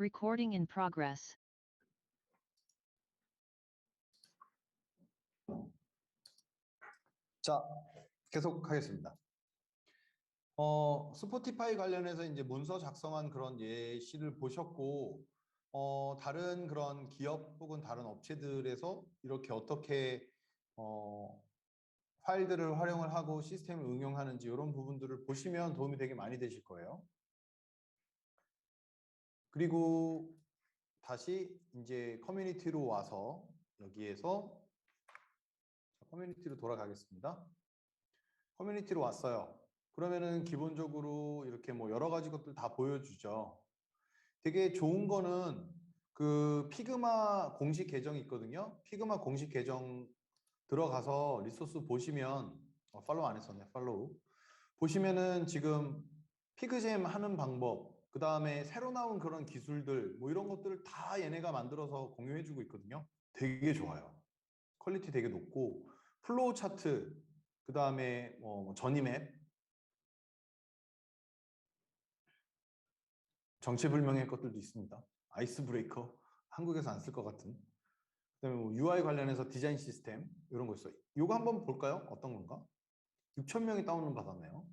Recording in progress. 자, 계속 하겠습니다. 스포티파이 관련해서 이제 문서 작성한 그런 예시를 보셨고, 다른 그런 기업 혹은 다른 업체들에서 이렇게 어떻게 파일들을 활용을 하고 시스템을 응용하는지 이런 부분들을 보시면 도움이 되게 많이 되실 거예요. 그리고 다시 이제 커뮤니티로 와서 여기에서 커뮤니티로 돌아가겠습니다. 커뮤니티로 왔어요. 그러면은 기본적으로 이렇게 뭐 여러 가지 것들 다 보여주죠. 되게 좋은 거는 그 피그마 공식 계정이 있거든요. 피그마 공식 계정 들어가서 리소스 보시면 팔로우 안 했었네. 팔로우 보시면은 지금 피그잼 하는 방법, 그 다음에 새로 나온 그런 기술들 뭐 이런 것들을 다 얘네가 만들어서 공유해주고 있거든요. 되게 좋아요. 퀄리티 되게 높고 플로우 차트, 그 다음에 전이맵, 정체불명의 것들도 있습니다. 아이스 브레이커, 한국에서 안 쓸 것 같은. 그다음에 뭐 UI 관련해서 디자인 시스템 이런 거 있어요. 이거 한번 볼까요? 어떤 건가? 6,000명이 다운로드 받았네요.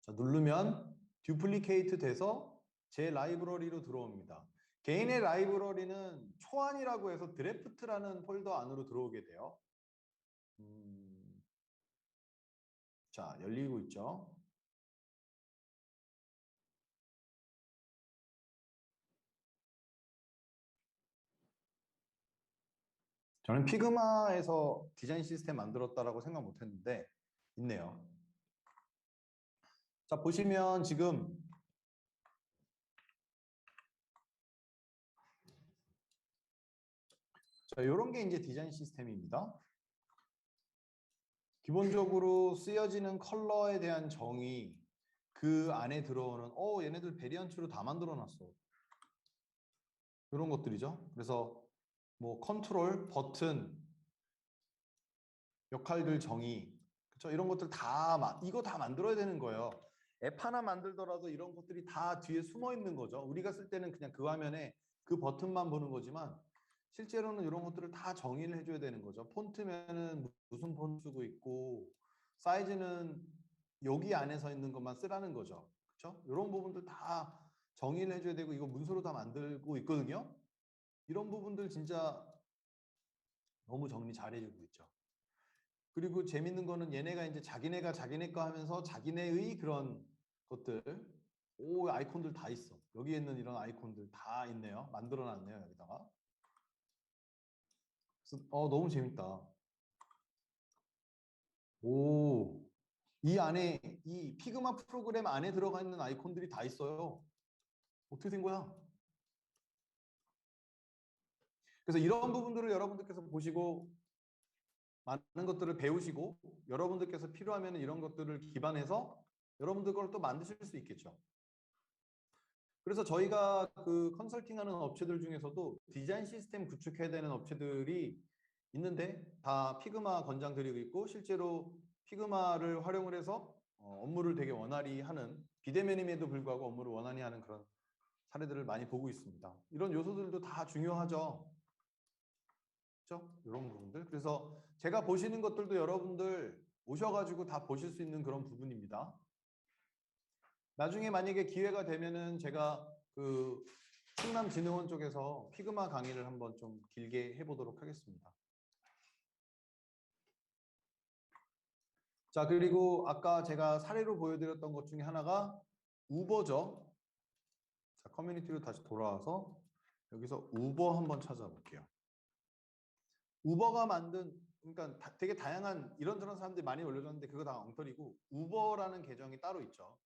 자, 누르면 듀플리케이트 돼서 제 라이브러리로 들어옵니다. 개인의 라이브러리는 초안이라고 해서 드래프트라는 폴더 안으로 들어오게 돼요. 자, 열리고 있죠. 저는 피그마에서 디자인 시스템 만들었다라고 생각 못 했는데 있네요. 자, 보시면 지금 자, 이런 게 이제 디자인 시스템입니다. 기본적으로 쓰여지는 컬러에 대한 정의, 그 안에 들어오는 얘네들 베리언트로 다 만들어 놨어. 이런 것들이죠. 그래서 뭐 컨트롤, 버튼, 역할들 정의, 그렇죠? 이런 것들 다 이거 다 만들어야 되는 거예요. 앱 하나 만들더라도 이런 것들이 다 뒤에 숨어 있는 거죠. 우리가 쓸 때는 그냥 그 화면에 그 버튼만 보는 거지만 실제로는 이런 것들을 다 정의를 해줘야 되는 거죠. 폰트면은 무슨 폰트 쓰고 있고 사이즈는 여기 안에서 있는 것만 쓰라는 거죠. 그렇죠? 이런 부분들 다 정의를 해줘야 되고 이거 문서로 다 만들고 있거든요. 이런 부분들 진짜 너무 정리 잘 해주고 있죠. 그리고 재밌는 거는 얘네가 이제 자기네가 자기네 거 하면서 자기네의 그런 것들, 아이콘들 다 있어. 여기에 있는 이런 아이콘들 다 있네요. 만들어 놨네요, 여기다가. 그래서 너무 재밌다. 이 안에 이 피그마 프로그램 안에 들어가 있는 아이콘들이 다 있어요. 어떻게 된 거야? 그래서 이런 부분들을 여러분들께서 보시고 많은 것들을 배우시고 여러분들께서 필요하면 이런 것들을 기반해서 여러분들 걸 또 만드실 수 있겠죠. 그래서 저희가 그 컨설팅하는 업체들 중에서도 디자인 시스템 구축해야 되는 업체들이 있는데 다 피그마 권장 드리고 있고 실제로 피그마를 활용을 해서 업무를 되게 원활히 하는 비대면임에도 불구하고 업무를 원활히 하는 그런 사례들을 많이 보고 있습니다. 이런 요소들도 다 중요하죠. 그렇죠? 이런 부분들. 그래서 제가 보시는 것들도 여러분들 오셔가지고 다 보실 수 있는 그런 부분입니다. 나중에 만약에 기회가 되면은 제가 그 충남진흥원 쪽에서 피그마 강의를 한번 좀 길게 해보도록 하겠습니다. 자, 그리고 아까 제가 사례로 보여드렸던 것 중에 하나가 우버죠. 자, 커뮤니티로 다시 돌아와서 여기서 우버 한번 찾아볼게요. 우버가 만든, 그러니까 되게 다양한 이런저런 사람들이 많이 올려줬는데 그거 다 엉터리고 우버라는 계정이 따로 있죠.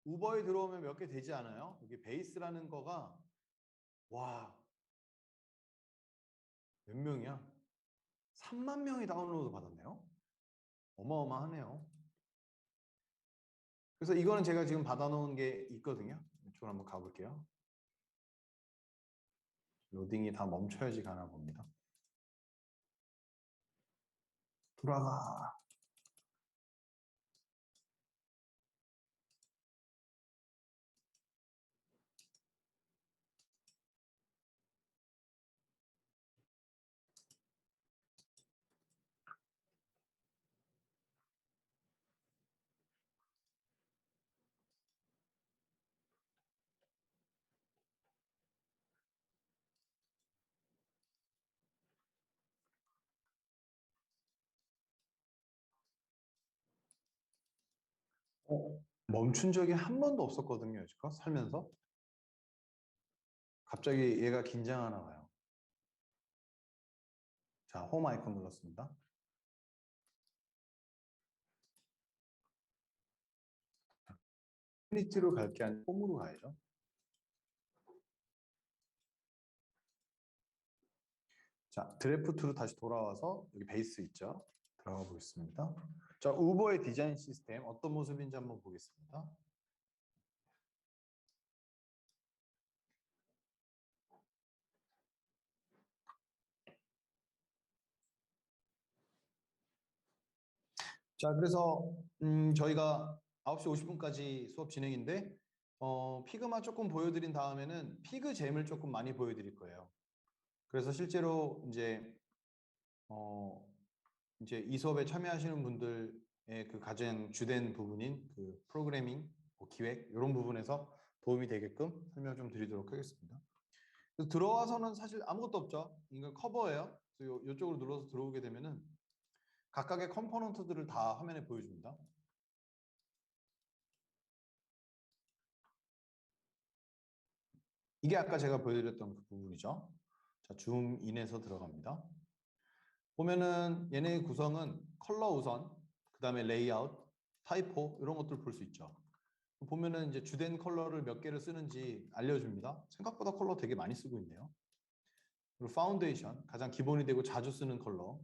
우버에 들어오면 몇 개 되지 않아요? 여기 베이스라는 거가 와, 몇 명이야? 3만 명이 다운로드 받았네요. 어마어마하네요. 그래서 이거는 제가 지금 받아놓은 게 있거든요. 이쪽으로 한번 가볼게요. 로딩이 다 멈춰야지 가나 봅니다. 돌아가. 멈춘 적이 한 번도 없었거든요, 여지껏 살면서. 갑자기 얘가 긴장하나 봐요. 자, 홈 아이콘 눌렀습니다. 커뮤니티로 갈 게 아니라 홈으로 가야죠. 자, 드래프트로 다시 돌아와서 여기 베이스 있죠? 들어가 보겠습니다. 자, 우버의 디자인 시스템 어떤 모습인지 한번 보겠습니다. 자, 그래서 저희가 9시 50분까지 수업 진행인데 피그마 조금 보여드린 다음에는 피그잼을 조금 많이 보여드릴 거예요. 그래서 실제로 어, 이제 이 수업에 참여하시는 분들의 그 가장 주된 부분인 그 프로그래밍, 뭐 기획 이런 부분에서 도움이 되게끔 설명 좀 드리도록 하겠습니다. 그래서 들어와서는 사실 아무것도 없죠. 이건 커버예요. 그래서 이쪽으로 눌러서 들어오게 되면은 각각의 컴포넌트들을 다 화면에 보여줍니다. 이게 아까 제가 보여드렸던 그 부분이죠. 자, 줌인에서 들어갑니다. 보면은 얘네의 구성은 컬러 우선, 그 다음에 레이아웃, 타이포 이런 것들 볼 수 있죠. 보면은 이제 주된 컬러를 몇 개를 쓰는지 알려줍니다. 생각보다 컬러 되게 많이 쓰고 있네요. 그리고 파운데이션, 가장 기본이 되고 자주 쓰는 컬러,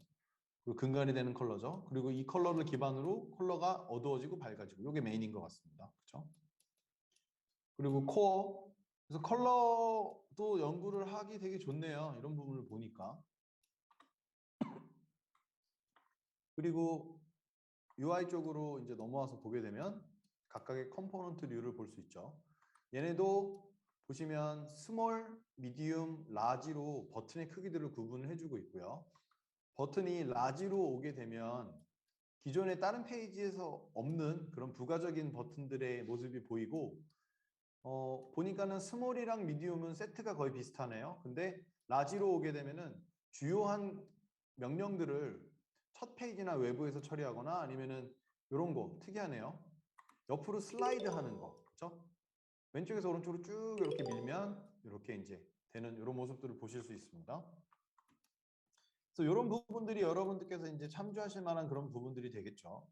그리고 근간이 되는 컬러죠. 그리고 이 컬러를 기반으로 컬러가 어두워지고 밝아지고 이게 메인인 것 같습니다. 그렇죠? 그리고 코어, 그래서 컬러도 연구를 하기 되게 좋네요. 이런 부분을 보니까. 그리고 UI 쪽으로 이제 넘어와서 보게 되면 각각의 컴포넌트류를 볼 수 있죠. 얘네도 보시면 스몰, 미디움, 라지로 버튼의 크기들을 구분을 해주고 있고요. 버튼이 라지로 오게 되면 기존의 다른 페이지에서 없는 그런 부가적인 버튼들의 모습이 보이고 보니까는 스몰이랑 미디움은 세트가 거의 비슷하네요. 근데 라지로 오게 되면은 주요한 명령들을 첫 페이지나 외부에서 처리하거나 아니면은 이런 거 특이하네요. 옆으로 슬라이드 하는 거. 그렇죠? 왼쪽에서 오른쪽으로 쭉 이렇게 밀면 이렇게 이제 되는 이런 모습들을 보실 수 있습니다. 그래서 이런 부분들이 여러분들께서 이제 참조하실 만한 그런 부분들이 되겠죠.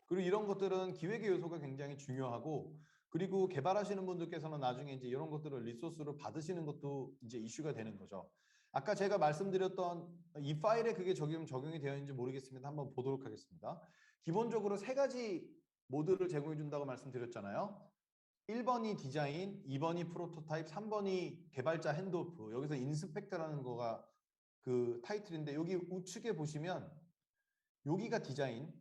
그리고 이런 것들은 기획의 요소가 굉장히 중요하고 그리고 개발하시는 분들께서는 나중에 이제 이런 것들을 리소스로 받으시는 것도 이제 이슈가 되는 거죠. 아까 제가 말씀드렸던 이 파일에 그게 적용이 되어 있는지 모르겠습니다. 한번 보도록 하겠습니다. 기본적으로 세 가지 모드를 제공해 준다고 말씀드렸잖아요. 1번이 디자인, 2번이 프로토타입, 3번이 개발자 핸드오프. 여기서 인스펙터라는 거가 그 타이틀인데 여기 우측에 보시면 여기가 디자인,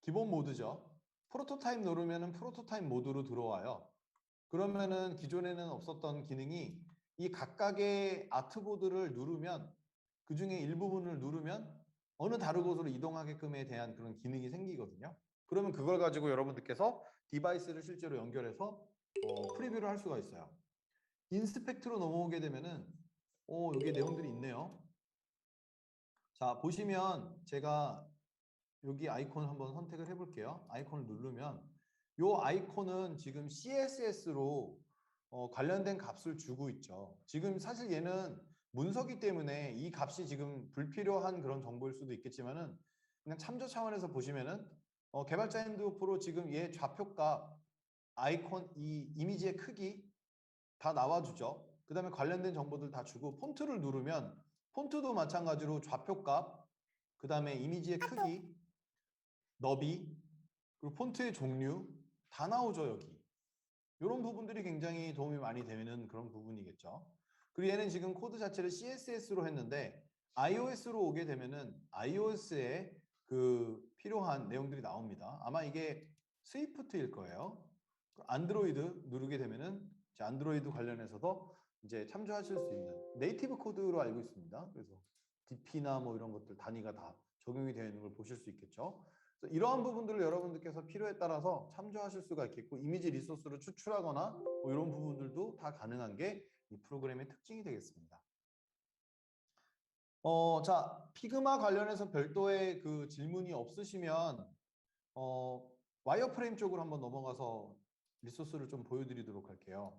기본 모드죠. 프로토타입 누르면은 프로토타입 모드로 들어와요. 그러면은 기존에는 없었던 기능이 이 각각의 아트보드를 누르면 그 중에 일부분을 누르면 어느 다른 곳으로 이동하게끔에 대한 그런 기능이 생기거든요. 그러면 그걸 가지고 여러분들께서 디바이스를 실제로 연결해서 프리뷰를 할 수가 있어요. 인스펙트로 넘어오게 되면은 여기에 내용들이 있네요. 자, 보시면 제가 여기 아이콘을 한번 선택을 해볼게요. 아이콘을 누르면 이 아이콘은 지금 CSS로 관련된 값을 주고 있죠. 지금 사실 얘는 문서기 때문에 이 값이 지금 불필요한 그런 정보일 수도 있겠지만은 그냥 참조 차원에서 보시면은 개발자 핸드오프로 지금 얘 좌표값, 아이콘, 이 이미지의 크기 다 나와주죠. 그 다음에 관련된 정보들 다 주고 폰트를 누르면 폰트도 마찬가지로 좌표값, 그 다음에 이미지의 크기, 너비, 그리고 폰트의 종류 다 나오죠, 여기. 이런 부분들이 굉장히 도움이 많이 되는 그런 부분이겠죠. 그리고 얘는 지금 코드 자체를 CSS로 했는데 iOS로 오게 되면은 iOS에 그 필요한 내용들이 나옵니다. 아마 이게 스위프트일 거예요. 안드로이드 누르게 되면은 안드로이드 관련해서도 이제 참조하실 수 있는 네이티브 코드로 알고 있습니다. 그래서 DP나 뭐 이런 것들 단위가 다 적용이 되어 있는 걸 보실 수 있겠죠. 그래서 이러한 부분들을 여러분들께서 필요에 따라서 참조하실 수가 있겠고 이미지 리소스를 추출하거나 뭐 이런 부분들도 다 가능한 게 이 프로그램의 특징이 되겠습니다. 자, 피그마 관련해서 별도의 그 질문이 없으시면 와이어프레임 쪽으로 한번 넘어가서 리소스를 좀 보여드리도록 할게요.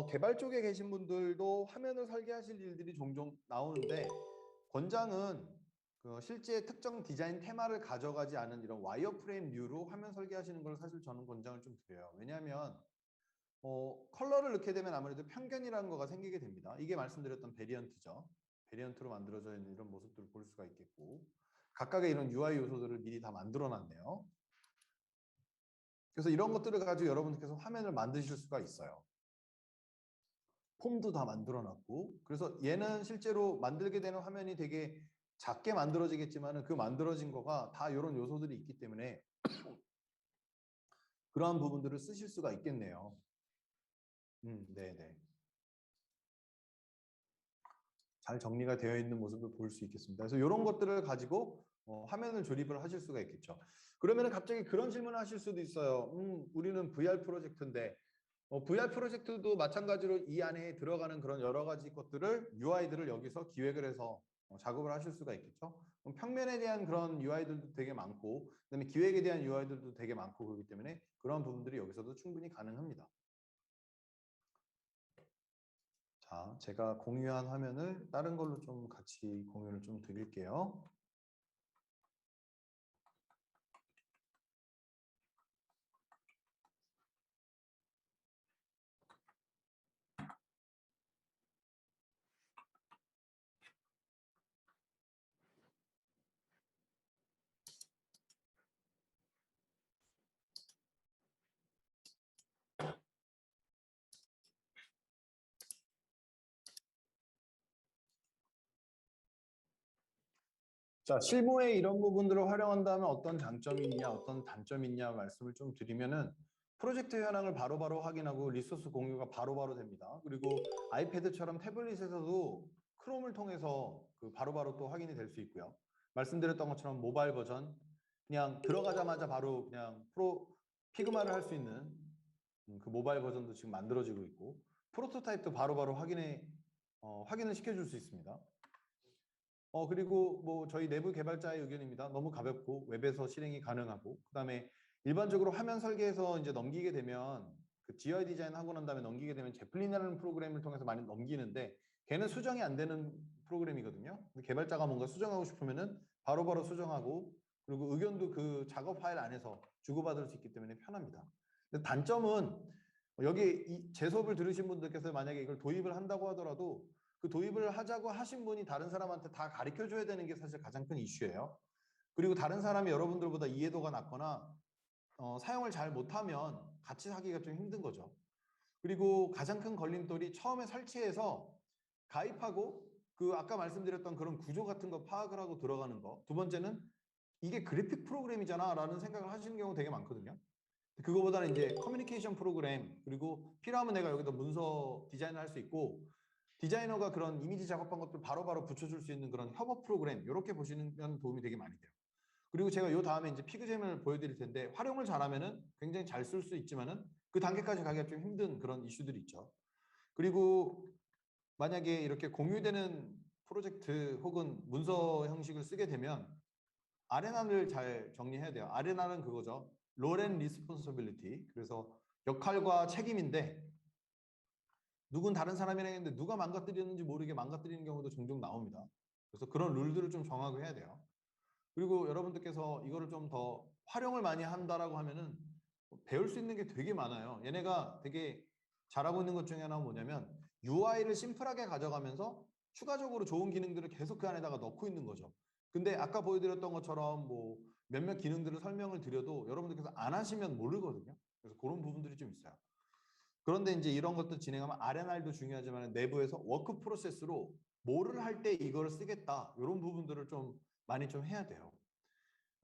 개발 쪽에 계신 분들도 화면을 설계하실 일들이 종종 나오는데 권장은 실제 특정 디자인 테마를 가져가지 않은 이런 와이어프레임류로 화면 설계하시는 걸 사실 저는 권장을 좀 드려요. 왜냐하면 컬러를 넣게 되면 아무래도 편견이라는 거가 생기게 됩니다. 이게 말씀드렸던 베리언트죠. 베리언트로 만들어져 있는 이런 모습들을 볼 수가 있겠고 각각의 이런 UI 요소들을 미리 다 만들어 놨네요. 그래서 이런 것들을 가지고 여러분들께서 화면을 만드실 수가 있어요. 폼도 다 만들어 놨고 그래서 얘는 실제로 만들게 되는 화면이 되게 작게 만들어지겠지만 그 만들어진 거가 다 이런 요소들이 있기 때문에 그러한 부분들을 쓰실 수가 있겠네요. 네네. 잘 정리가 되어 있는 모습을 볼 수 있겠습니다. 그래서 이런 것들을 가지고 화면을 조립을 하실 수가 있겠죠. 그러면 갑자기 그런 질문을 하실 수도 있어요. 우리는 VR 프로젝트인데 VR 프로젝트도 마찬가지로 이 안에 들어가는 그런 여러 가지 것들을 UI들을 여기서 기획을 해서 작업을 하실 수가 있겠죠. 평면에 대한 그런 UI들도 되게 많고 그다음에 기획에 대한 UI들도 되게 많고 그렇기 때문에 그런 부분들이 여기서도 충분히 가능합니다. 자, 제가 공유한 화면을 다른 걸로 좀 같이 공유를 좀 드릴게요. 자, 실무에 이런 부분들을 활용한다면 어떤 장점이 있냐, 어떤 단점이 있냐 말씀을 좀 드리면은 프로젝트 현황을 바로바로 확인하고 리소스 공유가 바로바로 됩니다. 그리고 아이패드처럼 태블릿에서도 크롬을 통해서 그 바로바로 또 확인이 될 수 있고요. 말씀드렸던 것처럼 모바일 버전 그냥 들어가자마자 바로 그냥 피그마를 할 수 있는 그 모바일 버전도 지금 만들어지고 있고 프로토타입도 바로바로 확인을 시켜줄 수 있습니다. 그리고 뭐 저희 내부 개발자의 의견입니다. 너무 가볍고 웹에서 실행이 가능하고 그다음에 일반적으로 화면 설계에서 이제 넘기게 되면 그 GUI 디자인 하고 난 다음에 넘기게 되면 제플린이라는 프로그램을 통해서 많이 넘기는데 걔는 수정이 안 되는 프로그램이거든요. 개발자가 뭔가 수정하고 싶으면은 바로바로 수정하고 그리고 의견도 그 작업 파일 안에서 주고받을 수 있기 때문에 편합니다. 근데 단점은 여기 제 수업을 들으신 분들께서 만약에 이걸 도입을 한다고 하더라도 그 도입을 하자고 하신 분이 다른 사람한테 다 가르쳐 줘야 되는 게 사실 가장 큰 이슈예요. 그리고 다른 사람이 여러분들보다 이해도가 낮거나 사용을 잘 못하면 같이 하기가 좀 힘든 거죠. 그리고 가장 큰 걸림돌이 처음에 설치해서 가입하고 그 아까 말씀드렸던 그런 구조 같은 거 파악을 하고 들어가는 거. 두 번째는 이게 그래픽 프로그램이잖아 라는 생각을 하시는 경우 되게 많거든요. 그거보다는 이제 커뮤니케이션 프로그램 그리고 필요하면 내가 여기다 문서 디자인을 할 수 있고 디자이너가 그런 이미지 작업한 것들 바로바로 붙여줄 수 있는 그런 협업 프로그램 이렇게 보시면 도움이 되게 많이 돼요. 그리고 제가 요 다음에 이제 피그잼을 보여드릴 텐데 활용을 잘하면은 굉장히 잘 쓸 수 있지만은 그 단계까지 가기가 좀 힘든 그런 이슈들이 있죠. 그리고 만약에 이렇게 공유되는 프로젝트 혹은 문서 형식을 쓰게 되면 아레나를 잘 정리해야 돼요. 아레나는 그거죠. 롤 앤 리스폰서빌리티. 그래서 역할과 책임인데 누군 다른 사람이랑 했는데 누가 망가뜨렸는지 모르게 망가뜨리는 경우도 종종 나옵니다. 그래서 그런 룰들을 좀 정하고 해야 돼요. 그리고 여러분들께서 이거를 좀 더 활용을 많이 한다라고 하면은 배울 수 있는 게 되게 많아요. 얘네가 되게 잘하고 있는 것 중에 하나가 뭐냐면 UI를 심플하게 가져가면서 추가적으로 좋은 기능들을 계속 그 안에다가 넣고 있는 거죠. 근데 아까 보여드렸던 것처럼 뭐 몇몇 기능들을 설명을 드려도 여러분들께서 안 하시면 모르거든요. 그래서 그런 부분들이 좀 있어요. 그런데 이제 이런 것도 진행하면 R&R도 중요하지만 내부에서 워크 프로세스로 뭐를 할 때 이걸 쓰겠다 이런 부분들을 좀 많이 좀 해야 돼요.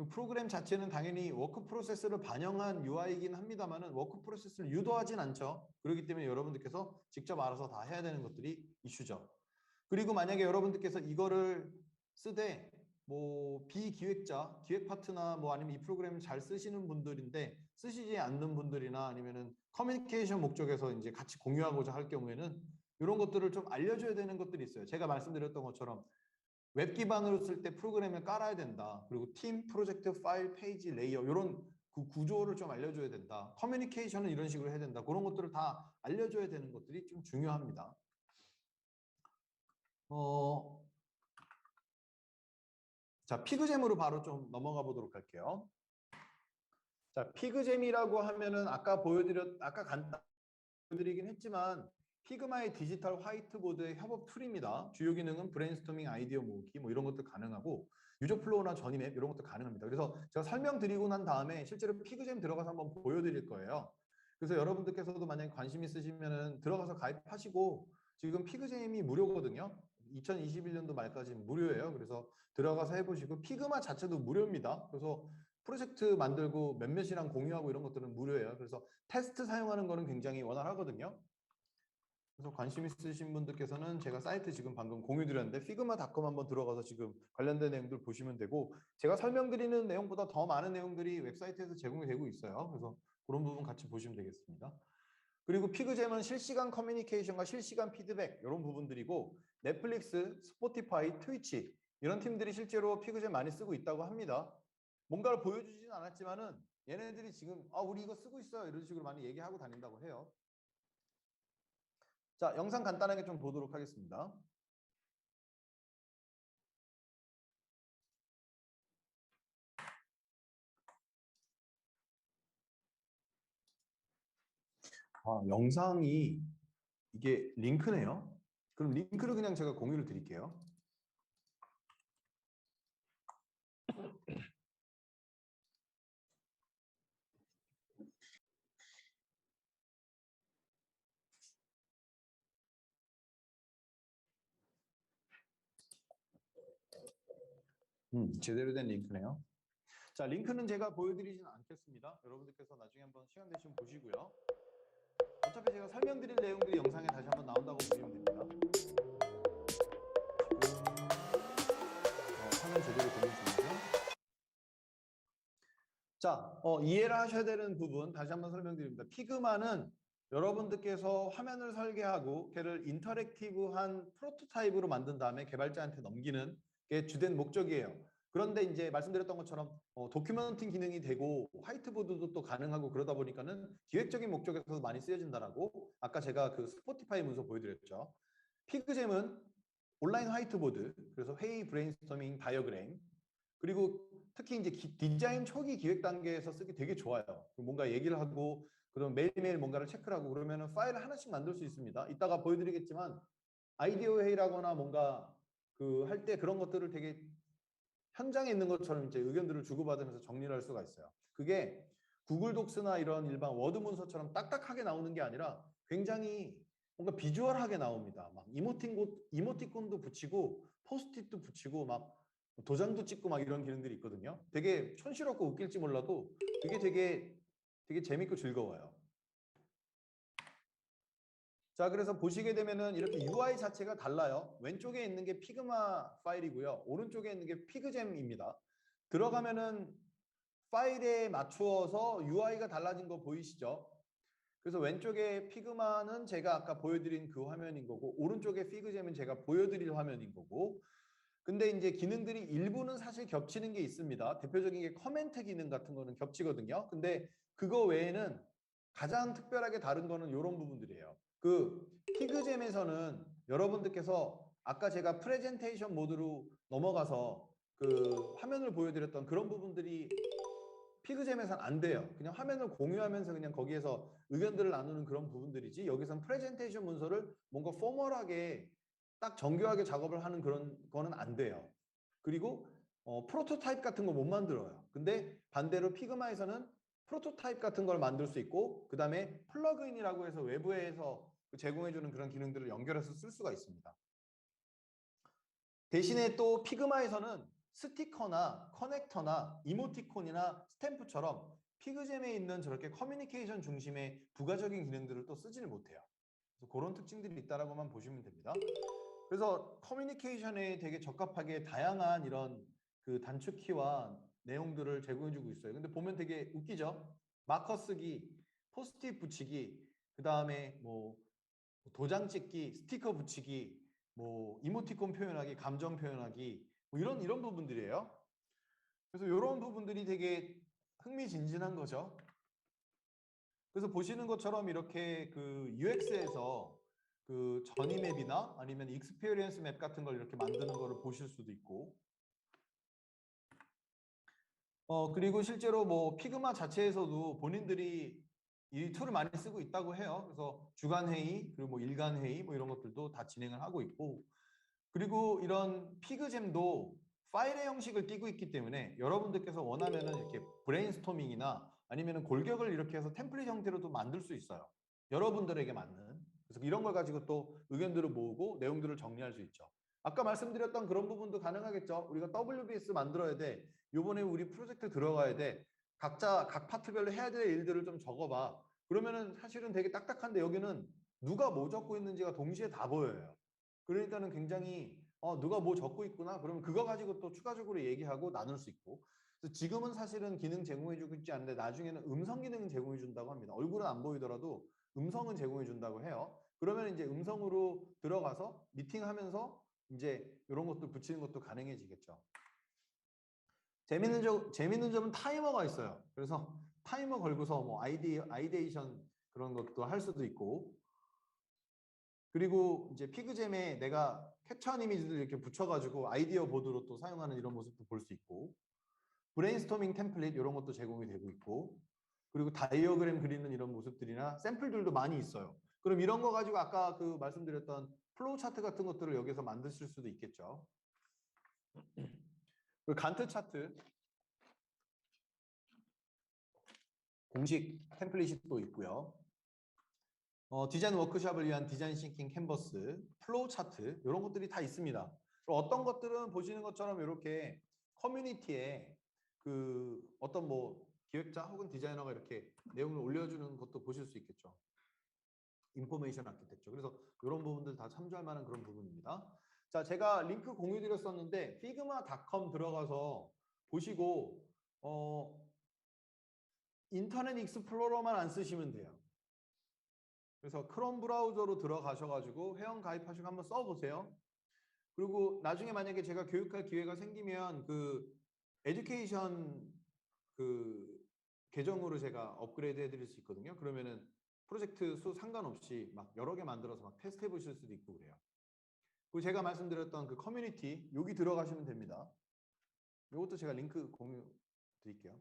프로그램 자체는 당연히 워크 프로세스를 반영한 UI이긴 합니다만은 워크 프로세스를 유도하진 않죠. 그렇기 때문에 여러분들께서 직접 알아서 다 해야 되는 것들이 이슈죠. 그리고 만약에 여러분들께서 이거를 쓰되 뭐 비기획자, 기획 파트나 뭐 아니면 이 프로그램을 잘 쓰시는 분들인데 쓰시지 않는 분들이나 아니면은 커뮤니케이션 목적에서 이제 같이 공유하고자 할 경우에는 이런 것들을 좀 알려줘야 되는 것들이 있어요. 제가 말씀드렸던 것처럼 웹 기반으로 쓸 때 프로그램을 깔아야 된다. 그리고 팀, 프로젝트, 파일, 페이지, 레이어 이런 그 구조를 좀 알려줘야 된다. 커뮤니케이션은 이런 식으로 해야 된다. 그런 것들을 다 알려줘야 되는 것들이 좀 중요합니다. 자, 피그잼으로 바로 좀 넘어가 보도록 할게요. 자, 피그잼이라고 하면은 아까 간단 보여드리긴 했지만 피그마의 디지털 화이트보드의 협업 툴입니다. 주요 기능은 브레인스토밍, 아이디어 모으기 뭐 이런 것도 가능하고 유저 플로우나 전이맵 이런 것도 가능합니다. 그래서 제가 설명드리고 난 다음에 실제로 피그잼 들어가서 한번 보여드릴 거예요. 그래서 여러분들께서도 만약에 관심 있으시면은 들어가서 가입하시고 지금 피그잼이 무료거든요. 2021년도 말까지 무료예요. 그래서 들어가서 해보시고 피그마 자체도 무료입니다. 그래서 프로젝트 만들고 몇몇이랑 공유하고 이런 것들은 무료예요. 그래서 테스트 사용하는 거는 굉장히 원활하거든요. 그래서 관심 있으신 분들께서는 제가 사이트 지금 방금 공유 드렸는데 figma.com 한번 들어가서 지금 관련된 내용들 보시면 되고 제가 설명드리는 내용보다 더 많은 내용들이 웹사이트에서 제공이 되고 있어요. 그래서 그런 부분 같이 보시면 되겠습니다. 그리고 피그잼은 실시간 커뮤니케이션과 실시간 피드백 이런 부분들이고 넷플릭스, 스포티파이, 트위치 이런 팀들이 실제로 피그잼 많이 쓰고 있다고 합니다. 뭔가를 보여주지는 않았지만은 얘네들이 지금 우리 이거 쓰고 있어요 이런 식으로 많이 얘기하고 다닌다고 해요. 자, 영상 간단하게 좀 보도록 하겠습니다. 영상이 이게 링크네요. 그럼 링크를 그냥 제가 공유를 드릴게요. 제대로 된 링크네요. 자, 링크는 제가 보여드리진 않겠습니다. 여러분들께서 나중에 한번 시간 되시면 보시고요. 어차피 제가 설명드릴 내용들이 영상에 다시 한번 나온다고 보시면 됩니다. 화면 제대로 보여주시죠. 자, 이해를 하셔야 되는 부분 다시 한번 설명드립니다. 피그마는 여러분들께서 화면을 설계하고 걔를 인터랙티브한 프로토타입으로 만든 다음에 개발자한테 넘기는 게 주된 목적이에요. 그런데 이제 말씀드렸던 것처럼 도큐멘팅 기능이 되고 화이트보드도 또 가능하고 그러다 보니까는 기획적인 목적에서 많이 쓰여진다라고 아까 제가 그 스포티파이 문서 보여드렸죠. 피그잼은 온라인 화이트보드, 그래서 회의, 브레인스토밍, 다이어그램, 그리고 특히 이제 디자인 초기 기획 단계에서 쓰기 되게 좋아요. 뭔가 얘기를 하고 그럼 매일매일 뭔가를 체크를 하고 그러면은 파일을 하나씩 만들 수 있습니다. 이따가 보여드리겠지만 아이디어 회의라거나 뭔가 그 할 때 그런 것들을 되게 현장에 있는 것처럼 이제 의견들을 주고받으면서 정리를 할 수가 있어요. 그게 구글 독스나 이런 일반 워드 문서처럼 딱딱하게 나오는 게 아니라 굉장히 뭔가 비주얼하게 나옵니다. 막 이모티콘도 붙이고 포스트잇도 붙이고 막 도장도 찍고 막 이런 기능들이 있거든요. 되게 촌스럽고 웃길지 몰라도 그게 되게 재밌고 즐거워요. 자, 그래서 보시게 되면은 이렇게 UI 자체가 달라요. 왼쪽에 있는 게 피그마 파일이고요. 오른쪽에 있는 게 피그잼입니다. 들어가면은 파일에 맞추어서 UI가 달라진 거 보이시죠? 그래서 왼쪽에 피그마는 제가 아까 보여드린 그 화면인 거고 오른쪽에 피그잼은 제가 보여드릴 화면인 거고 근데 이제 기능들이 일부는 사실 겹치는 게 있습니다. 대표적인 게 커멘트 기능 같은 거는 겹치거든요. 근데 그거 외에는 가장 특별하게 다른 거는 이런 부분들이에요. 그 피그잼에서는 여러분들께서 아까 제가 프레젠테이션 모드로 넘어가서 그 화면을 보여드렸던 그런 부분들이 피그잼에서는 안 돼요. 그냥 화면을 공유하면서 그냥 거기에서 의견들을 나누는 그런 부분들이지 여기서는 프레젠테이션 문서를 뭔가 포멀하게 딱 정교하게 작업을 하는 그런 거는 안 돼요. 그리고 프로토타입 같은 거 못 만들어요. 근데 반대로 피그마에서는 프로토타입 같은 걸 만들 수 있고 그 다음에 플러그인이라고 해서 외부에서 제공해주는 그런 기능들을 연결해서 쓸 수가 있습니다. 대신에 또 피그마에서는 스티커나 커넥터나 이모티콘이나 스탬프처럼 피그잼에 있는 저렇게 커뮤니케이션 중심의 부가적인 기능들을 또 쓰지를 못해요. 그래서 그런 특징들이 있다라고만 보시면 됩니다. 그래서 커뮤니케이션에 되게 적합하게 다양한 이런 그 단축키와 내용들을 제공해주고 있어요. 근데 보면 되게 웃기죠? 마커 쓰기, 포스트잇 붙이기, 그 다음에 뭐 도장 찍기, 스티커 붙이기, 뭐 이모티콘 표현하기, 감정 표현하기, 뭐 이런 부분들이에요. 그래서 이런 부분들이 되게 흥미진진한 거죠. 그래서 보시는 것처럼 이렇게 그 UX에서 그 전이 맵이나 아니면 익스피리언스 맵 같은 걸 이렇게 만드는 거를 보실 수도 있고, 그리고 실제로 뭐 피그마 자체에서도 본인들이 이 툴을 많이 쓰고 있다고 해요. 그래서 주간 회의, 그리고 뭐 일간 회의 뭐 이런 것들도 다 진행을 하고 있고, 그리고 이런 피그잼도 파일의 형식을 띠고 있기 때문에 여러분들께서 원하면은 이렇게 브레인스토밍이나 아니면은 골격을 이렇게 해서 템플릿 형태로도 만들 수 있어요. 여러분들에게 맞는. 그래서 이런 걸 가지고 또 의견들을 모으고 내용들을 정리할 수 있죠. 아까 말씀드렸던 그런 부분도 가능하겠죠. 우리가 WBS 만들어야 돼. 요번에 우리 프로젝트 들어가야 돼. 각자 각 파트별로 해야 될 일들을 좀 적어봐. 그러면은 사실은 되게 딱딱한데 여기는 누가 뭐 적고 있는지가 동시에 다 보여요. 그러니까는 굉장히 누가 뭐 적고 있구나. 그러면 그거 가지고 또 추가적으로 얘기하고 나눌 수 있고. 그래서 지금은 사실은 기능 제공해주고 있지 않은데 나중에는 음성 기능 제공해 준다고 합니다. 얼굴은 안 보이더라도 음성은 제공해 준다고 해요. 그러면 이제 음성으로 들어가서 미팅하면서 이제 이런 것도 붙이는 것도 가능해지겠죠. 재밌는 점은 타이머가 있어요. 그래서 타이머 걸고서 뭐 아이데이션 그런 것도 할 수도 있고, 그리고 이제 피그잼에 내가 캡처한 이미지들 이렇게 붙여가지고 아이디어 보드로 또 사용하는 이런 모습도 볼 수 있고, 브레인스토밍 템플릿 이런 것도 제공이 되고 있고, 그리고 다이어그램 그리는 이런 모습들이나 샘플들도 많이 있어요. 그럼 이런 거 가지고 아까 그 말씀드렸던 플로우 차트 같은 것들을 여기서 만드실 수도 있겠죠. 그 간트 차트 공식 템플릿이 또 있고요. 디자인 워크숍을 위한 디자인 싱킹 캔버스, 플로우 차트 이런 것들이 다 있습니다. 어떤 것들은 보시는 것처럼 이렇게 커뮤니티에 그 어떤 뭐 기획자 혹은 디자이너가 이렇게 내용을 올려주는 것도 보실 수 있겠죠. 인포메이션 아키텍처. 그래서 이런 부분들 다 참조할 만한 그런 부분입니다. 자, 제가 링크 공유 드렸었는데 figma.com 들어가서 보시고 인터넷 익스플로러만 안 쓰시면 돼요. 그래서 크롬 브라우저로 들어가셔가지고 회원 가입하시고 한번 써보세요. 그리고 나중에 만약에 제가 교육할 기회가 생기면 그 에듀케이션 그 계정으로 제가 업그레이드 해드릴 수 있거든요. 그러면은 프로젝트 수 상관없이 막 여러 개 만들어서 막 테스트 해보실 수도 있고 그래요. 그리고 제가 말씀드렸던 그 커뮤니티 여기 들어가시면 됩니다. 이것도 제가 링크 공유 드릴게요.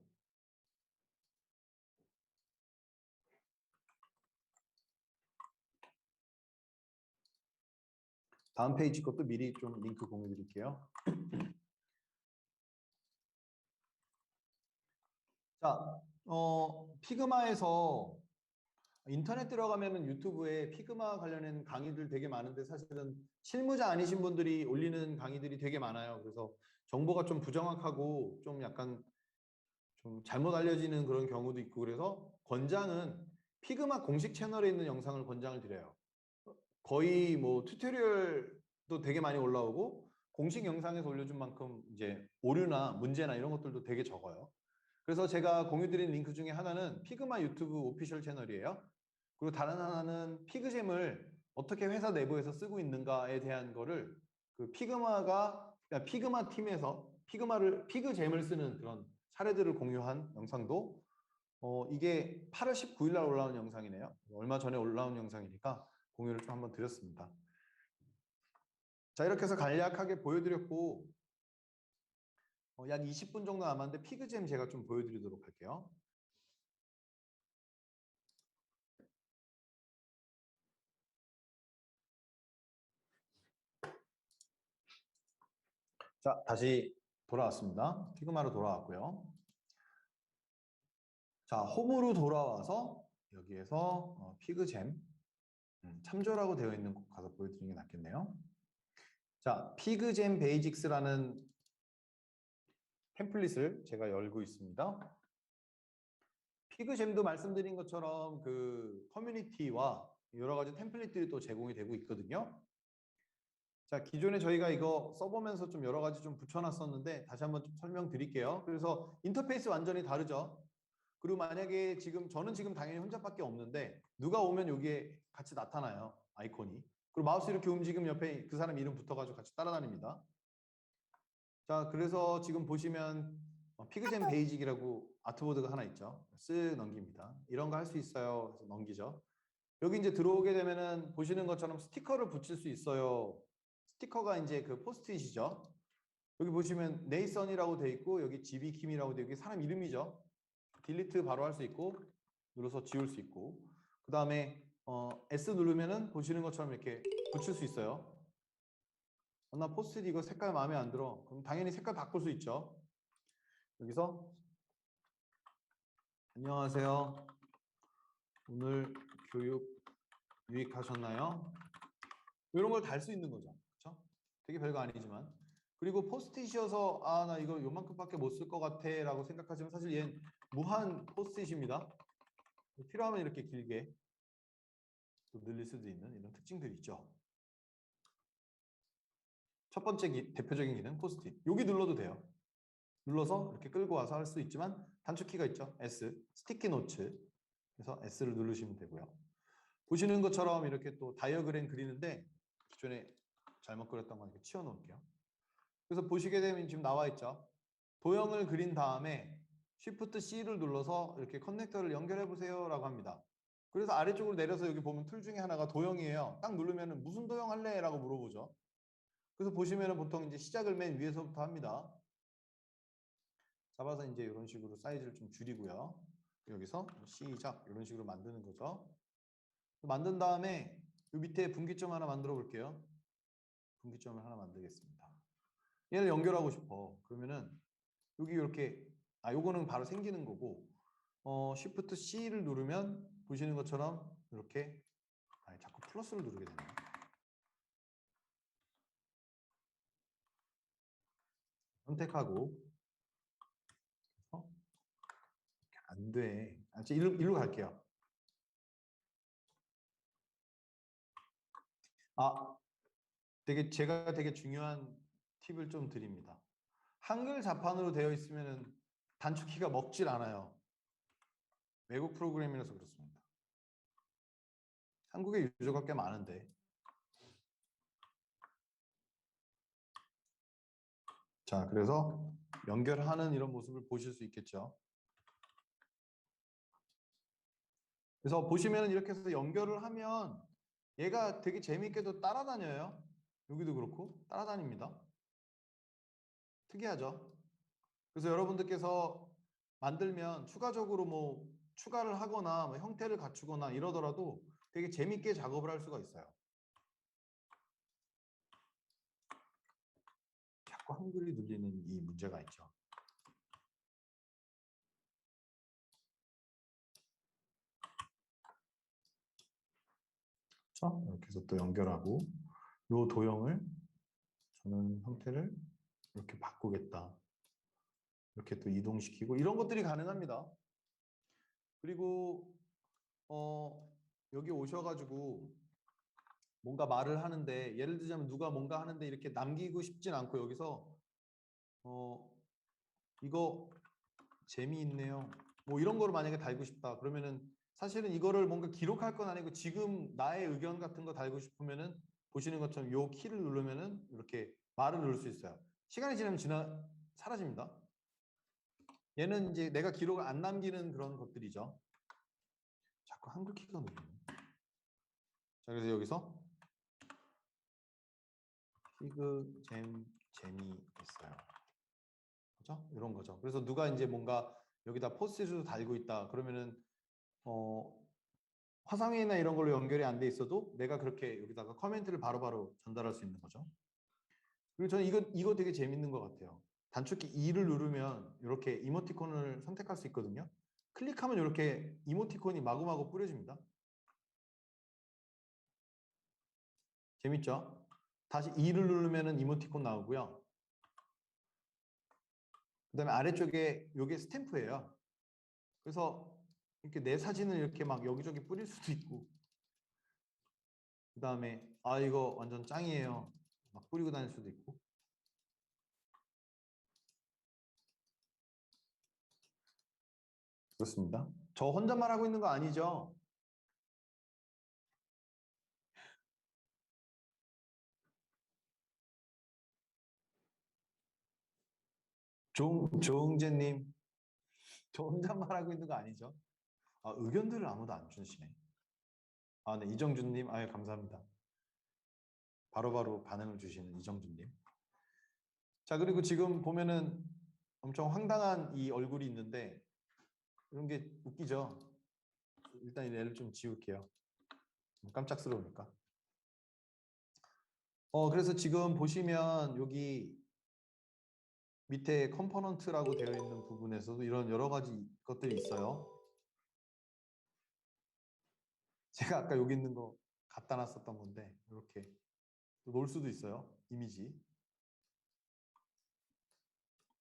다음 페이지 것도 미리 좀 링크 공유 드릴게요. 자, 피그마에서 인터넷 들어가면은 유튜브에 피그마 관련된 강의들 되게 많은데 사실은 실무자 아니신 분들이 올리는 강의들이 되게 많아요. 그래서 정보가 좀 부정확하고 좀 약간 좀 잘못 알려지는 그런 경우도 있고 그래서 권장은 피그마 공식 채널에 있는 영상을 권장을 드려요. 거의 뭐 튜토리얼도 되게 많이 올라오고 공식 영상에서 올려준 만큼 이제 오류나 문제나 이런 것들도 되게 적어요. 그래서 제가 공유드린 링크 중에 하나는 피그마 유튜브 오피셜 채널이에요. 그리고 다른 하나는 피그잼을 어떻게 회사 내부에서 쓰고 있는가에 대한 거를 그 그러니까 피그마 팀에서 피그잼을 쓰는 그런 사례들을 공유한 영상도 이게 8월 19일 날 올라온 영상이네요. 얼마 전에 올라온 영상이니까 공유를 좀 한번 드렸습니다. 자, 이렇게 해서 간략하게 보여드렸고 약 20분 정도 남았는데 피그잼 제가 좀 보여드리도록 할게요. 자, 다시 돌아왔습니다. 피그마로 돌아왔고요. 자, 홈으로 돌아와서 여기에서 피그잼 참조라고 되어 있는 곳 가서 보여드리는 게 낫겠네요. 자, 피그잼 베이직스라는 템플릿을 제가 열고 있습니다. 피그잼도 말씀드린 것처럼 그 커뮤니티와 여러 가지 템플릿들이 또 제공이 되고 있거든요. 자, 기존에 저희가 이거 써보면서 좀 여러 가지 좀 붙여놨었는데 다시 한번 좀 설명드릴게요. 그래서 인터페이스 완전히 다르죠. 그리고 만약에 저는 지금 당연히 혼자밖에 없는데 누가 오면 여기에 같이 나타나요. 아이콘이. 그리고 마우스 이렇게 움직이면 옆에 그 사람 이름 붙어가지고 같이 따라다닙니다. 자, 그래서 지금 보시면 피그젠 베이직이라고 아트보드가 하나 있죠. 쓱 넘깁니다. 이런 거 할 수 있어요. 그래서 넘기죠. 여기 이제 들어오게 되면은 보시는 것처럼 스티커를 붙일 수 있어요. 스티커가 이제 그 포스트잇이죠. 여기 보시면 네이선이라고 돼 있고 여기 지비킴이라고 돼 있고 사람 이름이죠. 딜리트 바로 할 수 있고 눌러서 지울 수 있고 그 다음에 S 누르면은 보시는 것처럼 이렇게 붙일 수 있어요. 나 포스트잇 이거 색깔 마음에 안 들어. 그럼 당연히 색깔 바꿀 수 있죠. 여기서 안녕하세요. 오늘 교육 유익하셨나요? 이런 걸 달 수 있는 거죠. 그렇죠? 되게 별거 아니지만. 그리고 포스트잇이어서 나 이거 요만큼밖에 못 쓸 것 같아 라고 생각하시면 사실 얘는 무한 포스트잇입니다. 필요하면 이렇게 길게 또 늘릴 수도 있는 이런 특징들이 있죠. 첫 번째 대표적인 기능 포스트잇. 여기 눌러도 돼요. 눌러서 이렇게 끌고 와서 할 수 있지만 단축키가 있죠. S, 스티키 노츠. 그래서 S를 누르시면 되고요. 보시는 것처럼 이렇게 또 다이어그램 그리는데 기존에 잘못 그렸던 거 이렇게 치워놓을게요. 그래서 보시게 되면 지금 나와 있죠. 도형을 그린 다음에 Shift C를 눌러서 이렇게 커넥터를 연결해 보세요 라고 합니다. 그래서 아래쪽으로 내려서 여기 보면 툴 중에 하나가 도형이에요. 딱 누르면은 무슨 도형 할래? 라고 물어보죠. 그래서 보시면은 보통 이제 시작을 맨 위에서부터 합니다. 잡아서 이제 이런 식으로 사이즈를 좀 줄이고요. 여기서 시작 이런 식으로 만드는 거죠. 만든 다음에 이 밑에 분기점 하나 만들어 볼게요. 분기점을 하나 만들겠습니다. 얘를 연결하고 싶어. 그러면은 여기 이렇게 요거는 바로 생기는 거고 Shift C를 누르면 보시는 것처럼 이렇게 자꾸 플러스를 누르게 되네요. 선택하고 안 돼. 일로 갈게요. 제가 되게 중요한 팁을 좀 드립니다. 한글 자판으로 되어 있으면 단축키가 먹질 않아요. 외국 프로그램이라서 그렇습니다. 한국에 유저가 꽤 많은데. 자, 그래서 연결하는 이런 모습을 보실 수 있겠죠. 그래서 보시면 이렇게 해서 연결을 하면 얘가 되게 재미있게도 따라다녀요. 여기도 그렇고 따라다닙니다. 특이하죠. 그래서 여러분들께서 만들면 추가적으로 뭐 추가를 하거나 뭐 형태를 갖추거나 이러더라도 되게 재밌게 작업을 할 수가 있어요. 자꾸 한글이 눌리는 이 문제가 있죠. 그렇죠? 이렇게 해서 또 연결하고 이 도형을 저는 형태를 이렇게 바꾸겠다. 이렇게 또 이동시키고 이런 것들이 가능합니다. 그리고 여기 오셔가지고 뭔가 말을 하는데 예를 들자면 누가 뭔가 하는데 이렇게 남기고 싶진 않고 여기서 이거 재미있네요. 뭐 이런 거를 만약에 달고 싶다. 그러면은 사실은 이거를 뭔가 기록할 건 아니고 지금 나의 의견 같은 거 달고 싶으면은 보시는 것처럼 요 키를 누르면은 이렇게 말을 누를 수 있어요. 시간이 지나면 사라집니다. 얘는 이제 내가 기록을 안 남기는 그런 것들이죠. 자꾸 한글 키가 눌리네. 자, 그래서 여기서 피그 재미있어요. 그죠? 이런 거죠. 그래서 누가 이제 뭔가 여기다 포스트잇을 달고 있다. 그러면은 화상회의나 이런 걸로 연결이 안 돼 있어도 내가 그렇게 여기다가 커멘트를 바로바로 전달할 수 있는 거죠. 그리고 저는 이거 되게 재밌는 것 같아요. 단축키 2를 누르면 이렇게 이모티콘을 선택할 수 있거든요. 클릭하면 이렇게 이모티콘이 마구마구 뿌려집니다. 재밌죠? 다시 2를 누르면 이모티콘 나오고요. 그 다음에 아래쪽에 이게 스탬프예요. 그래서 이렇게 내 사진을 이렇게 막 여기저기 뿌릴 수도 있고 그 다음에 이거 완전 짱이에요. 막 뿌리고 다닐 수도 있고 그렇습니다. 저 혼자만 하고 있는 거 아니죠? 조응재님, 저 혼잣말 하고 있는 거 아니죠? 아, 의견들을 아무도 안 주시네. 아, 네, 이정준님, 아유, 감사합니다. 바로바로 반응을 주시는 이정준님. 자, 그리고 지금 보면은 엄청 황당한 이 얼굴이 있는데, 이런 게 웃기죠? 일단 이 애를 좀 지울게요. 깜짝스러우니까. 그래서 지금 보시면 여기 밑에 컴포넌트라고 되어 있는 부분에서도 이런 여러 가지 것들이 있어요. 제가 아까 여기 있는 거 갖다 놨었던 건데 이렇게 놓을 수도 있어요. 이미지.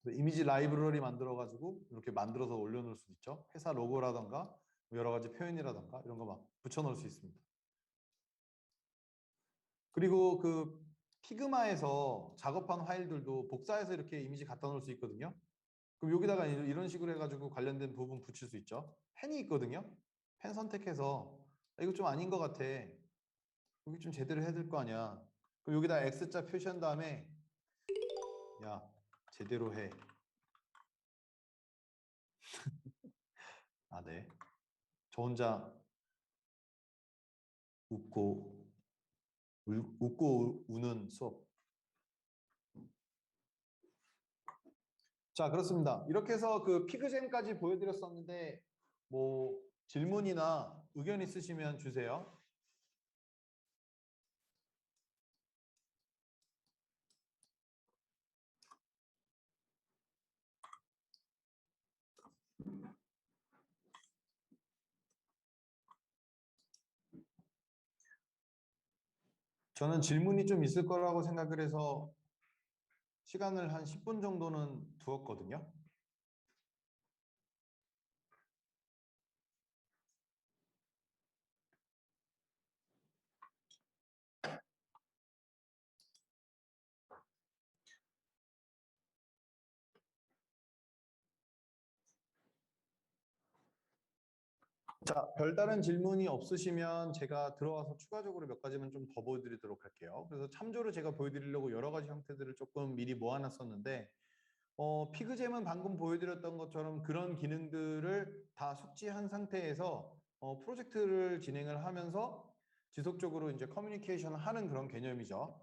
이미지 라이브러리 만들어 가지고 이렇게 만들어서 올려놓을 수도 있죠. 회사 로고라던가 뭐 여러 가지 표현이라던가 이런 거 막 붙여놓을 수 있습니다. 그리고 그 피그마에서 작업한 파일들도 복사해서 이렇게 이미지 갖다 놓을 수 있거든요. 그럼 여기다가 이런 식으로 해가지고 관련된 부분 붙일 수 있죠. 펜이 있거든요. 펜 선택해서 이거 좀 아닌 것 같아. 여기 좀 제대로 해야 될 거 아니야. 그럼 여기다 X자 표시한 다음에 야 제대로 해. 아 네. 저 혼자 웃고 웃고 우는 수업. 자 그렇습니다. 이렇게 해서 그 피그잼까지 보여드렸었는데 뭐 질문이나 의견 있으시면 주세요. 저는 질문이 좀 있을 거라고 생각을 해서 시간을 한 10분 정도는 두었거든요. 자, 별다른 질문이 없으시면 제가 들어와서 추가적으로 몇 가지만 좀 더 보여드리도록 할게요. 그래서 참조를 제가 보여드리려고 여러 가지 형태들을 조금 미리 모아놨었는데, 피그잼은 방금 보여드렸던 것처럼 그런 기능들을 다 숙지한 상태에서 프로젝트를 진행을 하면서 지속적으로 이제 커뮤니케이션을 하는 그런 개념이죠.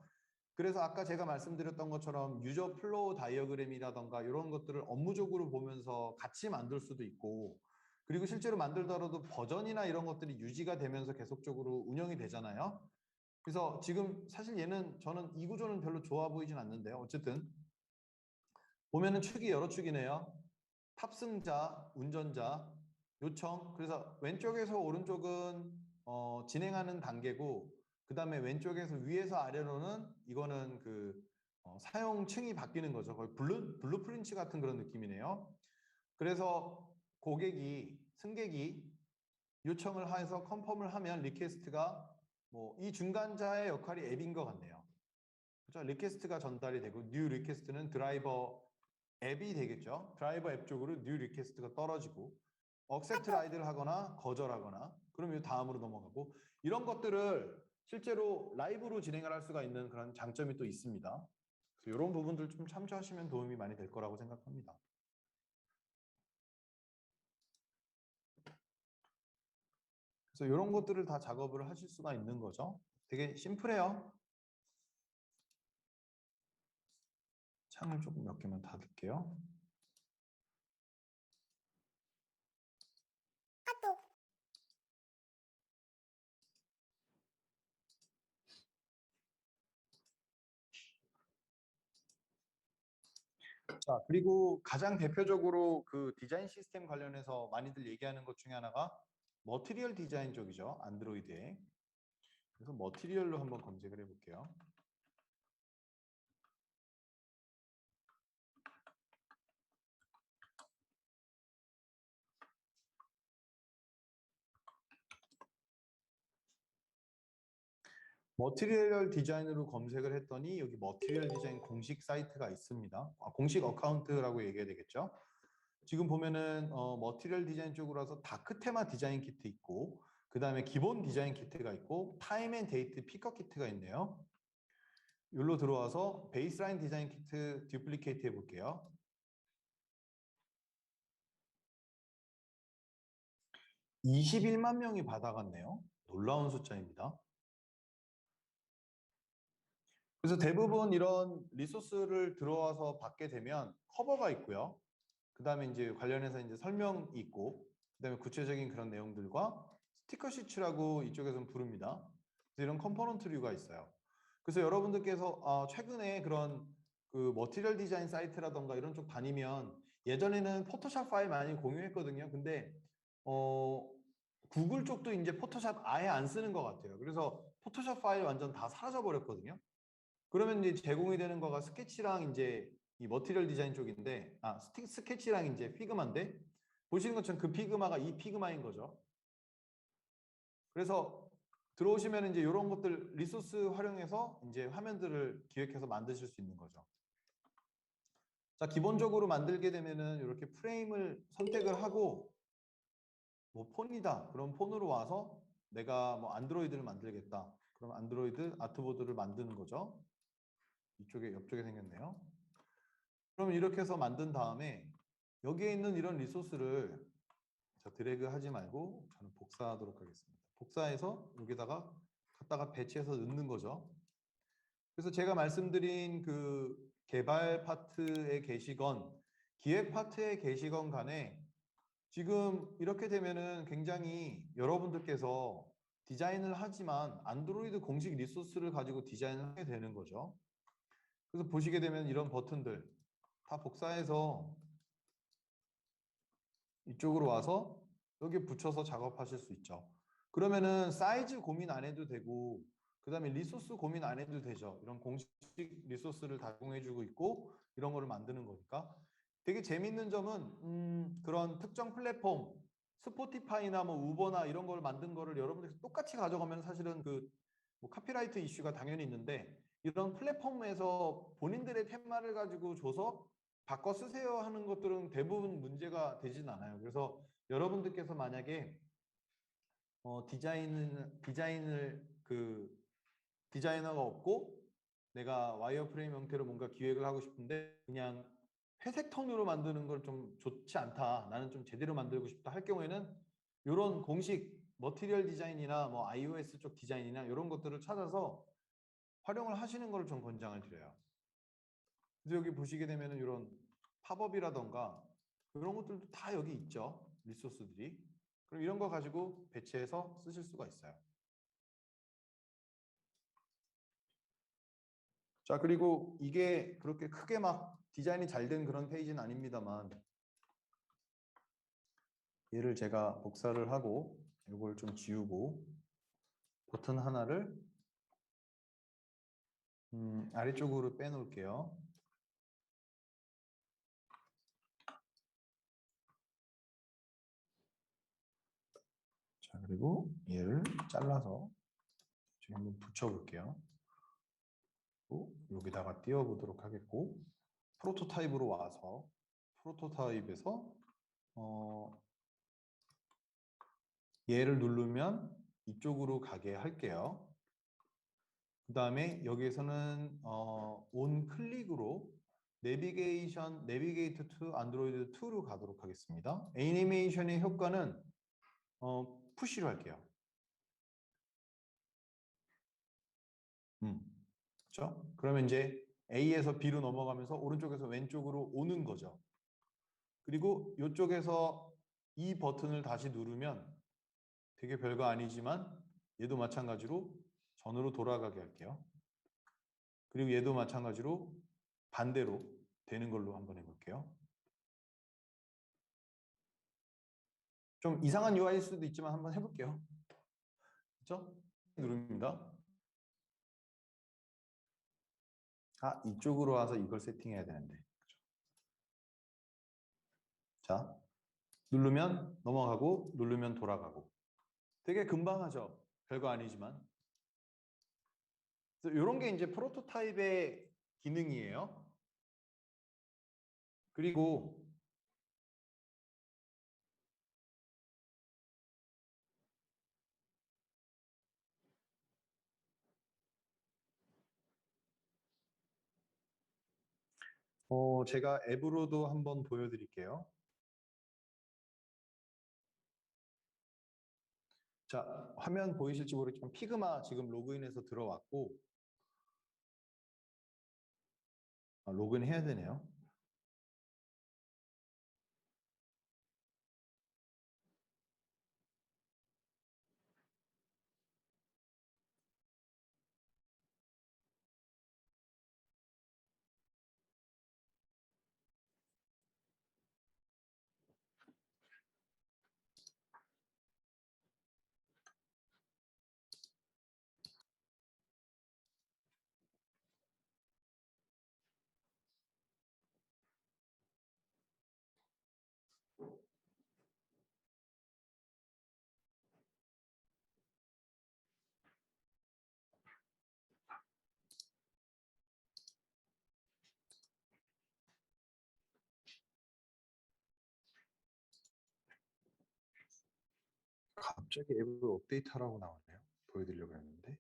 그래서 아까 제가 말씀드렸던 것처럼 유저 플로우 다이어그램이라던가 이런 것들을 업무적으로 보면서 같이 만들 수도 있고 그리고 실제로 만들더라도 버전이나 이런 것들이 유지가 되면서 계속적으로 운영이 되잖아요. 그래서 지금 사실 얘는 저는 이 구조는 별로 좋아 보이진 않는데요. 어쨌든 보면은 축이 여러 축이네요. 탑승자, 운전자, 요청. 그래서 왼쪽에서 오른쪽은 진행하는 단계고 그 다음에 왼쪽에서 위에서 아래로는 이거는 그 사용층이 바뀌는 거죠. 거의 블루프린트 같은 그런 느낌이네요. 그래서 승객이 요청을 해서 컨펌을 하면 리퀘스트가 뭐 이 중간자의 역할이 앱인 것 같네요. 그렇죠? 리퀘스트가 전달이 되고 뉴 리퀘스트는 드라이버 앱이 되겠죠. 드라이버 앱 쪽으로 뉴 리퀘스트가 떨어지고 억셉트 라이드를 하거나 거절하거나 그럼 이 다음으로 넘어가고 이런 것들을 실제로 라이브로 진행을 할 수가 있는 그런 장점이 또 있습니다. 그래서 이런 부분들 좀 참조하시면 도움이 많이 될 거라고 생각합니다. 그래서 이런 것들을 다 작업을 하실 수가 있는 거죠. 되게 심플해요. 창을 조금 몇 개만 닫을게요. 자, 그리고 가장 대표적으로 그 디자인 시스템 관련해서 많이들 얘기하는 것 중에 하나가 머티리얼 디자인 쪽이죠. 안드로이드에. 그래서 머티리얼로 한번 검색을 해볼게요. 머티리얼 디자인으로 검색을 했더니 여기 머티리얼 디자인 공식 사이트가 있습니다. 공식 어카운트라고 얘기해야 되겠죠. 지금 보면은 머티리얼 디자인 쪽으로 와서 다크 테마 디자인 키트 있고 그 다음에 기본 디자인 키트가 있고 타임 앤 데이트 피커 키트가 있네요. 여기로 들어와서 베이스라인 디자인 키트 듀플리케이트 해볼게요. 21만 명이 받아갔네요. 놀라운 숫자입니다. 그래서 대부분 이런 리소스를 들어와서 받게 되면 커버가 있고요. 그 다음에 이제 관련해서 이제 설명이 있고, 그 다음에 구체적인 그런 내용들과 스티커 시트라고 이쪽에서는 부릅니다. 그래서 이런 컴포넌트류가 있어요. 그래서 여러분들께서 최근에 그런 그 머티리얼 디자인 사이트라던가 이런 쪽 다니면 예전에는 포토샵 파일 많이 공유했거든요. 근데 구글 쪽도 이제 포토샵 아예 안 쓰는 것 같아요. 그래서 포토샵 파일 완전 다 사라져 버렸거든요. 그러면 이제 제공이 되는 거가 스케치랑 이제 이 머티리얼 디자인 쪽인데, 스케치랑 이제 피그마인데, 보시는 것처럼 그 피그마가 이 피그마인 거죠. 그래서 들어오시면 이제 이런 것들 리소스 활용해서 이제 화면들을 기획해서 만드실 수 있는 거죠. 자, 기본적으로 만들게 되면은 이렇게 프레임을 선택을 하고, 뭐 폰이다. 그럼 폰으로 와서 내가 뭐 안드로이드를 만들겠다. 그럼 안드로이드 아트보드를 만드는 거죠. 이쪽에 옆쪽에 생겼네요. 그럼 이렇게 해서 만든 다음에 여기에 있는 이런 리소스를 드래그 하지 말고 저는 복사하도록 하겠습니다. 복사해서 여기다가 갖다가 배치해서 넣는 거죠. 그래서 제가 말씀드린 그 개발 파트에 계시건 기획 파트에 계시건 간에 지금 이렇게 되면은 굉장히 여러분들께서 디자인을 하지만 안드로이드 공식 리소스를 가지고 디자인을 하게 되는 거죠. 그래서 보시게 되면 이런 버튼들 다 복사해서 이쪽으로 와서 여기 붙여서 작업하실 수 있죠. 그러면은 사이즈 고민 안 해도 되고 그 다음에 리소스 고민 안 해도 되죠. 이런 공식 리소스를 다 제공해주고 있고 이런 거를 만드는 거니까 되게 재밌는 점은 그런 특정 플랫폼 스포티파이나 뭐 우버나 이런 걸 만든 거를 여러분들이 똑같이 가져가면 사실은 그뭐 카피라이트 이슈가 당연히 있는데 이런 플랫폼에서 본인들의 테마를 가지고 줘서 바꿔 쓰세요 하는 것들은 대부분 문제가 되진 않아요. 그래서 여러분들께서 만약에 디자인을 그 디자이너가 없고 내가 와이어프레임 형태로 뭔가 기획을 하고 싶은데 그냥 회색 톤으로 만드는 걸 좀 좋지 않다. 나는 좀 제대로 만들고 싶다 할 경우에는 이런 공식 머티리얼 디자인이나 뭐 iOS 쪽 디자인이나 이런 것들을 찾아서 활용을 하시는 걸 좀 권장을 드려요. 그래서 여기 보시게 되면 이런 팝업이라던가 그런 것들도 다 여기 있죠. 리소스들이. 그럼 이런 거 가지고 배치해서 쓰실 수가 있어요. 자, 그리고 이게 그렇게 크게 막 디자인이 잘 된 그런 페이지는 아닙니다만 얘를 제가 복사를 하고 이걸 좀 지우고 버튼 하나를 아래쪽으로 빼놓을게요. 자, 그리고 얘를 잘라서 지금 한번 붙여볼게요. 여기다가 띄워보도록 하겠고 프로토타입으로 와서 프로토타입에서 얘를 누르면 이쪽으로 가게 할게요. 그 다음에 여기에서는 온 클릭으로 내비게이트 투 안드로이드 2로 가도록 하겠습니다. 애니메이션의 효과는 푸시로 할게요. 그렇죠? 그러면 이제 A에서 B로 넘어가면서 오른쪽에서 왼쪽으로 오는 거죠. 그리고 이쪽에서 이 버튼을 다시 누르면 되게 별거 아니지만 얘도 마찬가지로 전으로 돌아가게 할게요. 그리고 얘도 마찬가지로 반대로 되는 걸로 한번 해볼게요. 좀 이상한 UI일 수도 있지만 한번 해볼게요. 그렇죠? 누릅니다. 이쪽으로 와서 이걸 세팅해야 되는데. 그렇죠? 자, 누르면 넘어가고 누르면 돌아가고. 되게 금방 하죠. 별거 아니지만. 그래서 이런 게 이제 프로토타입의 기능이에요. 그리고 제가 앱으로도 한번 보여드릴게요. 자, 화면 보이실지 모르겠지만 피그마 지금 로그인해서 들어왔고 로그인 해야 되네요. 갑자기 앱을 업데이트하라고 나오네요. 보여드리려고 했는데.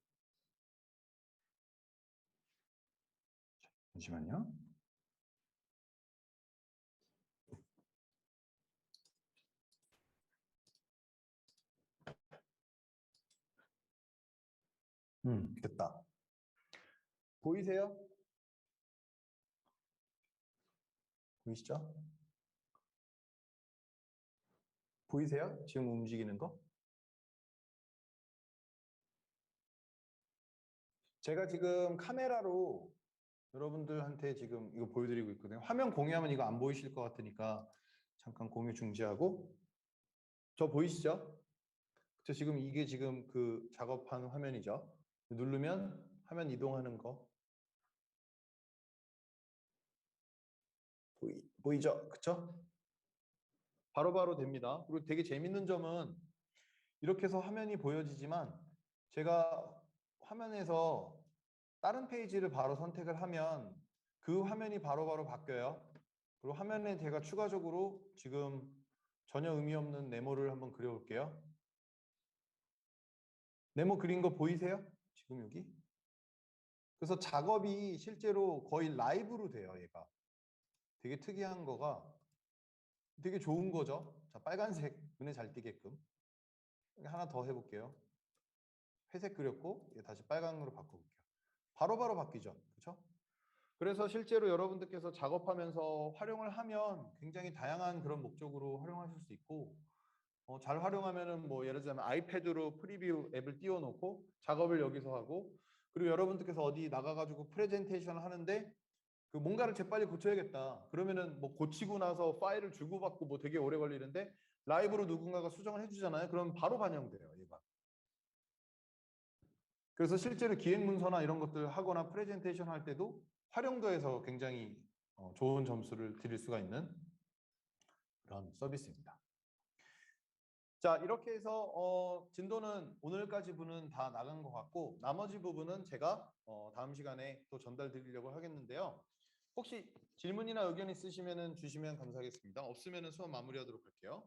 잠시만요. 됐다. 보이세요? 보이시죠? 보이세요? 지금 움직이는 거? 제가 지금 카메라로 여러분들한테 지금 이거 보여드리고 있거든요. 화면 공유하면 이거 안 보이실 것 같으니까 잠깐 공유 중지하고. 저 보이시죠? 저 지금 이게 지금 그 작업한 화면이죠. 누르면 화면 이동하는 거 보이죠? 그쵸? 바로바로 됩니다. 그리고 되게 재밌는 점은 이렇게 해서 화면이 보여지지만 제가 화면에서 다른 페이지를 바로 선택을 하면 그 화면이 바로바로 바뀌어요. 그리고 화면에 제가 추가적으로 지금 전혀 의미 없는 네모를 한번 그려볼게요. 네모 그린 거 보이세요? 지금 여기? 그래서 작업이 실제로 거의 라이브로 돼요, 얘가. 되게 특이한 거가 되게 좋은 거죠. 자, 빨간색 눈에 잘 띄게끔. 하나 더 해볼게요. 회색 그렸고 다시 빨강으로 바꿔볼게요. 바로바로 바뀌죠. 그렇죠? 그래서 실제로 여러분들께서 작업하면서 활용을 하면 굉장히 다양한 그런 목적으로 활용하실 수 있고 잘 활용하면은 뭐 예를 들자면 아이패드로 프리뷰 앱을 띄워놓고 작업을 여기서 하고 그리고 여러분들께서 어디 나가가지고 프레젠테이션을 하는데 그 뭔가를 재빨리 고쳐야겠다. 그러면은 뭐 고치고 나서 파일을 주고받고 뭐 되게 오래 걸리는데 라이브로 누군가가 수정을 해주잖아요. 그럼 바로 반영돼요, 얘가. 그래서 실제로 기획 문서나 이런 것들 하거나 프레젠테이션 할 때도 활용도에서 굉장히 좋은 점수를 드릴 수가 있는 그런 서비스입니다. 자, 이렇게 해서 진도는 오늘까지 부분은 다 나간 것 같고 나머지 부분은 제가 다음 시간에 또 전달 드리려고 하겠는데요. 혹시 질문이나 의견 있으시면 주시면 감사하겠습니다. 없으면 수업 마무리하도록 할게요.